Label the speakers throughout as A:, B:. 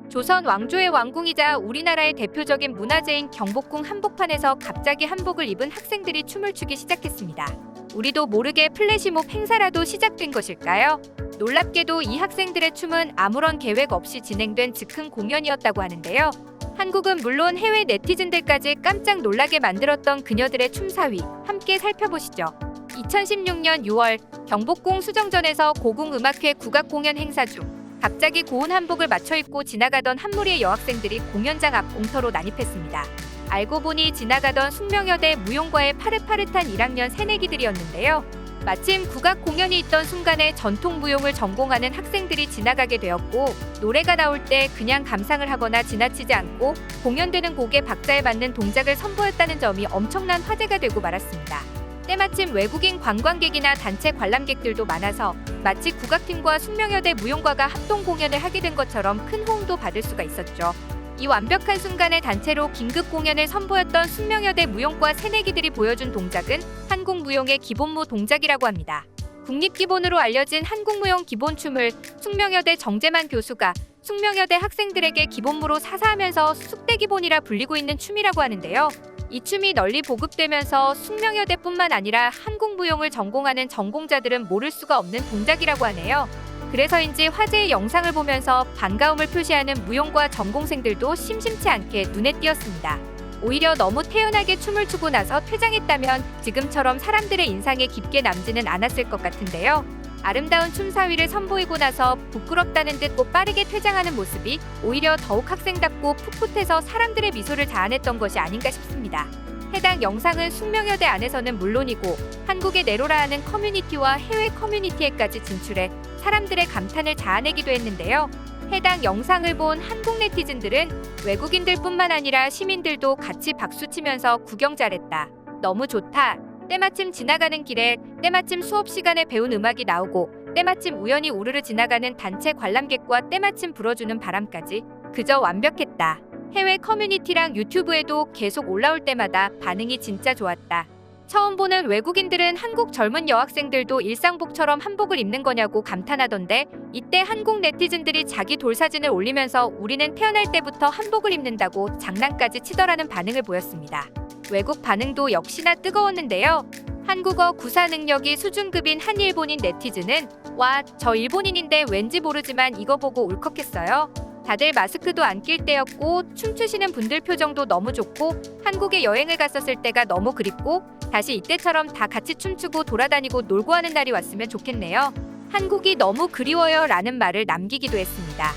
A: 조선 왕조의 왕궁이자 우리나라의 대표적인 문화재인 경복궁 한복판에서 갑자기 한복을 입은 학생들이 춤을 추기 시작했습니다. 우리도 모르게 플래시몹 행사라도 시작된 것일까요? 놀랍게도 이 학생들의 춤은 아무런 계획 없이 진행된 즉흥 공연이었다고 하는데요. 한국은 물론 해외 네티즌들까지 깜짝 놀라게 만들었던 그녀들의 춤사위 함께 살펴보시죠. 2016년 6월 경복궁 수정전에서 고궁음악회 국악공연 행사 중 갑자기 고운 한복을 맞춰 입고 지나가던 한 무리의 여학생들이 공연장 앞 공터로 난입했습니다. 알고 보니 지나가던 숙명여대 무용과의 파릇파릇한 1학년 새내기들이었는데요. 마침 국악 공연이 있던 순간에 전통 무용을 전공하는 학생들이 지나가게 되었고, 노래가 나올 때 그냥 감상을 하거나 지나치지 않고 공연되는 곡의 박자에 맞는 동작을 선보였다는 점이 엄청난 화제가 되고 말았습니다. 때마침 외국인 관광객이나 단체 관람객들도 많아서 마치 국악팀과 숙명여대 무용과가 합동 공연을 하게 된 것처럼 큰 호응도 받을 수가 있었죠. 이 완벽한 순간에 단체로 긴급 공연을 선보였던 숙명여대 무용과 새내기들이 보여준 동작은 한국무용의 기본무 동작이라고 합니다. 국립기본으로 알려진 한국무용 기본춤을 숙명여대 정재만 교수가 숙명여대 학생들에게 기본무로 사사하면서 숙대기본이라 불리고 있는 춤이라고 하는데요. 이 춤이 널리 보급되면서 숙명여대뿐만 아니라 한국무용을 전공하는 전공자들은 모를 수가 없는 동작이라고 하네요. 그래서인지 화제의 영상을 보면서 반가움을 표시하는 무용과 전공생들도 심심치 않게 눈에 띄었습니다. 오히려 너무 태연하게 춤을 추고 나서 퇴장했다면 지금처럼 사람들의 인상에 깊게 남지는 않았을 것 같은데요. 아름다운 춤사위를 선보이고 나서 부끄럽다는 듯 빠르게 퇴장하는 모습이 오히려 더욱 학생답고 풋풋해서 사람들의 미소를 자아냈던 것이 아닌가 싶습니다. 해당 영상은 숙명여대 안에서는 물론이고 한국의 내로라 하는 커뮤니티와 해외 커뮤니티에까지 진출해 사람들의 감탄을 자아내기도 했는데요. 해당 영상을 본 한국 네티즌들은 외국인들뿐만 아니라 시민들도 같이 박수치면서 구경 잘했다. 너무 좋다. 때마침 지나가는 길에 때마침 수업 시간에 배운 음악이 나오고 때마침 우연히 우르르 지나가는 단체 관람객과 때마침 불어주는 바람까지 그저 완벽했다. 해외 커뮤니티랑 유튜브에도 계속 올라올 때마다 반응이 진짜 좋았다. 처음 보는 외국인들은 한국 젊은 여학생들도 일상복처럼 한복을 입는 거냐고 감탄하던데, 이때 한국 네티즌들이 자기 돌사진을 올리면서 우리는 태어날 때부터 한복을 입는다고 장난까지 치더라는 반응을 보였습니다. 외국 반응도 역시나 뜨거웠는데요. 한국어 구사 능력이 수준급인 한 일본인 네티즌은 와, 저 일본인인데 왠지 모르지만 이거 보고 울컥했어요. 다들 마스크도 안 낄 때였고 춤추시는 분들 표정도 너무 좋고 한국에 여행을 갔었을 때가 너무 그립고 다시 이때처럼 다 같이 춤추고 돌아다니고 놀고 하는 날이 왔으면 좋겠네요. 한국이 너무 그리워요 라는 말을 남기기도 했습니다.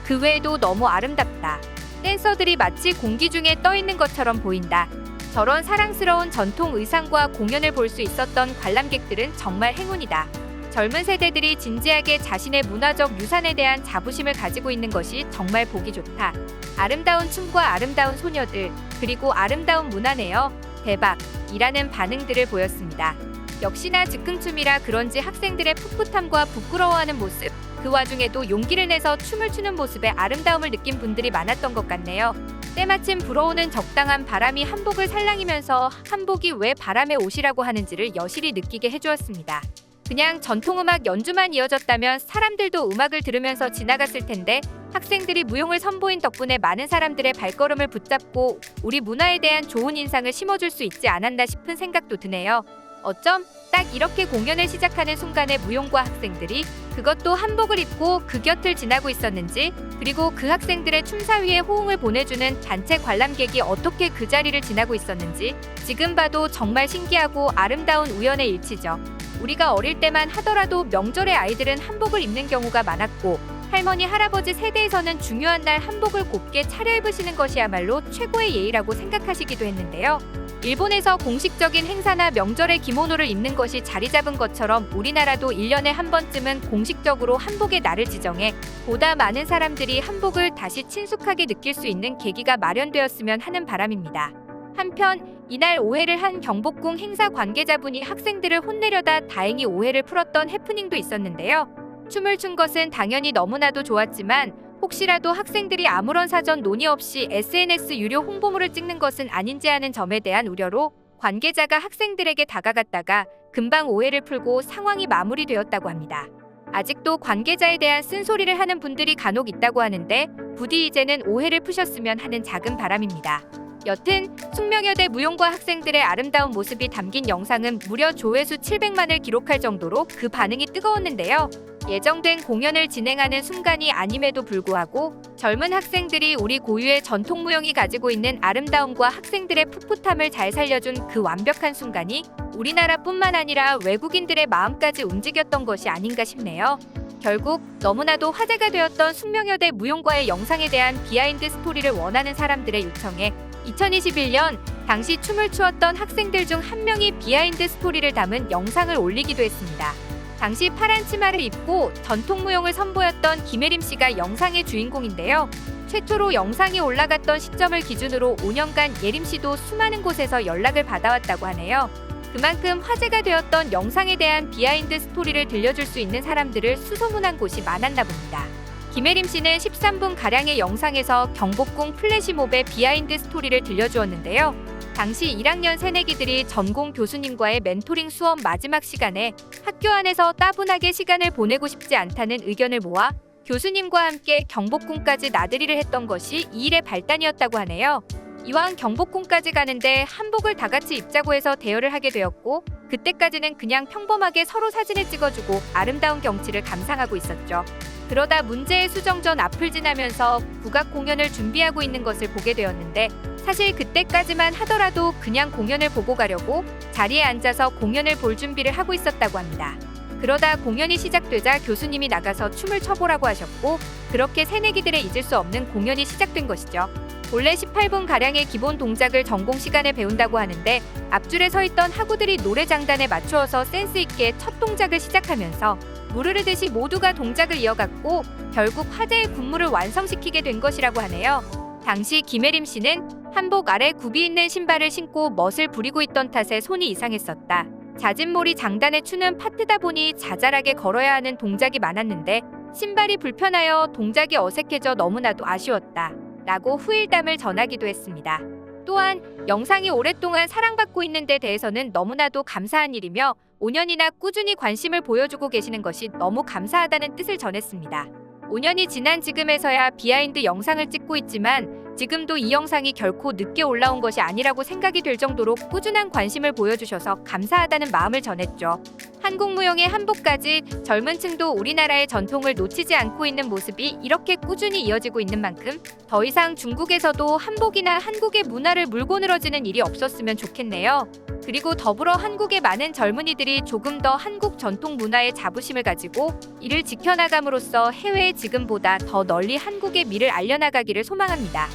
A: 그 외에도 너무 아름답다. 댄서들이 마치 공기 중에 떠 있는 것처럼 보인다. 저런 사랑스러운 전통 의상과 공연을 볼 수 있었던 관람객들은 정말 행운이다. 젊은 세대들이 진지하게 자신의 문화적 유산에 대한 자부심을 가지고 있는 것이 정말 보기 좋다. 아름다운 춤과 아름다운 소녀들, 그리고 아름다운 문화네요. 대박! 이라는 반응들을 보였습니다. 역시나 즉흥춤이라 그런지 학생들의 풋풋함과 부끄러워하는 모습, 그 와중에도 용기를 내서 춤을 추는 모습에 아름다움을 느낀 분들이 많았던 것 같네요. 때마침 불어오는 적당한 바람이 한복을 살랑이면서 한복이 왜 바람의 옷이라고 하는지를 여실히 느끼게 해주었습니다. 그냥 전통음악 연주만 이어졌다면 사람들도 음악을 들으면서 지나갔을 텐데 학생들이 무용을 선보인 덕분에 많은 사람들의 발걸음을 붙잡고 우리 문화에 대한 좋은 인상을 심어줄 수 있지 않았나 싶은 생각도 드네요. 어쩜 딱 이렇게 공연을 시작하는 순간에 무용과 학생들이 그것도 한복을 입고 그 곁을 지나고 있었는지, 그리고 그 학생들의 춤사위에 호응을 보내주는 단체 관람객이 어떻게 그 자리를 지나고 있었는지 지금 봐도 정말 신기하고 아름다운 우연의 일치죠. 우리가 어릴 때만 하더라도 명절에 아이들은 한복을 입는 경우가 많았고 할머니, 할아버지 세대에서는 중요한 날 한복을 곱게 차려입으시는 것이야말로 최고의 예의라고 생각하시기도 했는데요. 일본에서 공식적인 행사나 명절에 기모노를 입는 것이 자리 잡은 것처럼 우리나라도 1년에 한 번쯤은 공식적으로 한복의 날을 지정해 보다 많은 사람들이 한복을 다시 친숙하게 느낄 수 있는 계기가 마련되었으면 하는 바람입니다. 한편 이날 오해를 한 경복궁 행사 관계자분이 학생들을 혼내려다 다행히 오해를 풀었던 해프닝도 있었는데요. 춤을 춘 것은 당연히 너무나도 좋았지만 혹시라도 학생들이 아무런 사전 논의 없이 SNS 유료 홍보물을 찍는 것은 아닌지 하는 점에 대한 우려로 관계자가 학생들에게 다가갔다가 금방 오해를 풀고 상황이 마무리되었다고 합니다. 아직도 관계자에 대한 쓴소리를 하는 분들이 간혹 있다고 하는데 부디 이제는 오해를 푸셨으면 하는 작은 바람입니다. 여튼 숙명여대 무용과 학생들의 아름다운 모습이 담긴 영상은 무려 조회수 700만을 기록할 정도로 그 반응이 뜨거웠는데요. 예정된 공연을 진행하는 순간이 아님에도 불구하고 젊은 학생들이 우리 고유의 전통 무용이 가지고 있는 아름다움과 학생들의 풋풋함을 잘 살려준 그 완벽한 순간이 우리나라뿐만 아니라 외국인들의 마음까지 움직였던 것이 아닌가 싶네요. 결국 너무나도 화제가 되었던 숙명여대 무용과의 영상에 대한 비하인드 스토리를 원하는 사람들의 요청에 2021년 당시 춤을 추었던 학생들 중 한 명이 비하인드 스토리를 담은 영상을 올리기도 했습니다. 당시 파란 치마를 입고 전통 무용을 선보였던 김혜림 씨가 영상의 주인공인데요. 최초로 영상이 올라갔던 시점을 기준으로 5년간 예림 씨도 수많은 곳에서 연락을 받아왔다고 하네요. 그만큼 화제가 되었던 영상에 대한 비하인드 스토리를 들려줄 수 있는 사람들을 수소문한 곳이 많았나 봅니다. 김혜림 씨는 13분가량의 영상에서 경복궁 플래시몹의 비하인드 스토리를 들려주었는데요. 당시 1학년 새내기들이 전공 교수님과의 멘토링 수업 마지막 시간에 학교 안에서 따분하게 시간을 보내고 싶지 않다는 의견을 모아 교수님과 함께 경복궁까지 나들이를 했던 것이 이 일의 발단이었다고 하네요. 이왕 경복궁까지 가는데 한복을 다 같이 입자고 해서 대여를 하게 되었고, 그때까지는 그냥 평범하게 서로 사진을 찍어주고 아름다운 경치를 감상하고 있었죠. 그러다 문제의 수정전 앞을 지나면서 국악 공연을 준비하고 있는 것을 보게 되었는데, 사실 그때까지만 하더라도 그냥 공연을 보고 가려고 자리에 앉아서 공연을 볼 준비를 하고 있었다고 합니다. 그러다 공연이 시작되자 교수님이 나가서 춤을 춰보라고 하셨고, 그렇게 새내기들의 잊을 수 없는 공연이 시작된 것이죠. 본래 18분가량의 기본 동작을 전공 시간에 배운다고 하는데, 앞줄에 서 있던 학우들이 노래 장단에 맞추어서 센스 있게 첫 동작을 시작하면서 무르르듯이 모두가 동작을 이어갔고 결국 화제의 군무를 완성시키게 된 것이라고 하네요. 당시 김혜림 씨는 한복 아래 굽이 있는 신발을 신고 멋을 부리고 있던 탓에 손이 이상했었다. 자진몰이 장단에 추는 파트다 보니 자잘하게 걸어야 하는 동작이 많았는데 신발이 불편하여 동작이 어색해져 너무나도 아쉬웠다. 라고 후일담을 전하기도 했습니다. 또한 영상이 오랫동안 사랑받고 있는 데 대해서는 너무나도 감사한 일이며 5년이나 꾸준히 관심을 보여주고 계시는 것이 너무 감사하다는 뜻을 전했습니다. 5년이 지난 지금에서야 비하인드 영상을 찍고 있지만 지금도 이 영상이 결코 늦게 올라온 것이 아니라고 생각이 될 정도로 꾸준한 관심을 보여주셔서 감사하다는 마음을 전했죠. 한국 무용의 한복까지 젊은 층도 우리나라의 전통을 놓치지 않고 있는 모습이 이렇게 꾸준히 이어지고 있는 만큼 더 이상 중국에서도 한복이나 한국의 문화를 물고 늘어지는 일이 없었으면 좋겠네요. 그리고 더불어 한국의 많은 젊은이들이 조금 더 한국 전통 문화에 자부심을 가지고 이를 지켜나감으로써 해외에 지금보다 더 널리 한국의 미를 알려나가기를 소망합니다.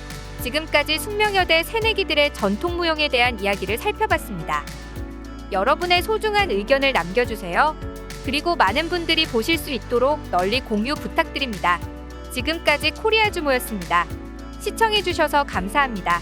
A: 지금까지 숙명여대 새내기들의 전통 무용에 대한 이야기를 살펴봤습니다. 여러분의 소중한 의견을 남겨주세요. 그리고 많은 분들이 보실 수 있도록 널리 공유 부탁드립니다. 지금까지 코리아주모였습니다. 시청해주셔서 감사합니다.